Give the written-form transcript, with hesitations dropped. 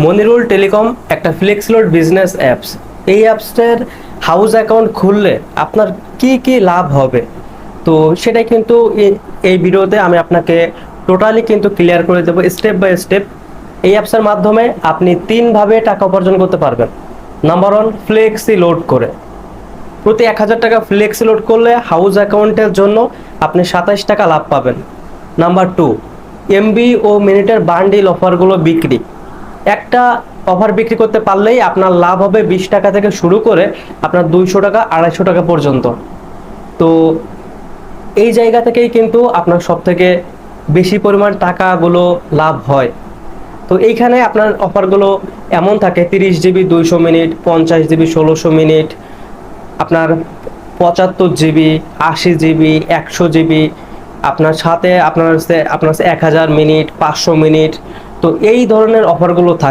Monirul telecom একটা Flexiload business apps. এই অ্যাপসটার house account খুললে আপনার কি কি লাভ হবে, তো সেটাই কিন্তু এই ভিডিওতে আমি আপনাকে টোটালি কিন্তু ক্লিয়ার করে দেবো স্টেপ বাই স্টেপ। এই অ্যাপসের মাধ্যমে আপনি তিনভাবে টাকা উপার্জন করতে পারবেন। নাম্বার ওয়ান, ফ্লেক্সি লোড করে। প্রতি 1000 টাকা ফ্লেক্সি লোড করলে হাউস অ্যাকাউন্টের জন্য আপনি 27 টাকা লাভ পাবেন। নাম্বার টু, এমবি ও মিনিটের বান্ডিল অফারগুলো বিক্রি। একটা অফার বিক্রি করতে পারলেই আপনার লাভ হবে 20 টাকা থেকে শুরু করে আপনার 200 টাকা 250 টাকা পর্যন্ত। তো এই জায়গা থেকেই কিন্তু আপনার সব থেকে বেশি পরিমাণ টাকাগুলো লাভ হয়। তো এইখানে আপনার অফারগুলো এমন থাকে: 30 জিবি 200 মিনিট, 50 জিবি 1600 মিনিট, আপনার 75 জিবি, 80 জিবি, 100 জিবি, আপনার সাথে আপনার হচ্ছে 1000 মিনিট, 500 মিনিট। তো এই ধরনের অফারগুলো থাকে।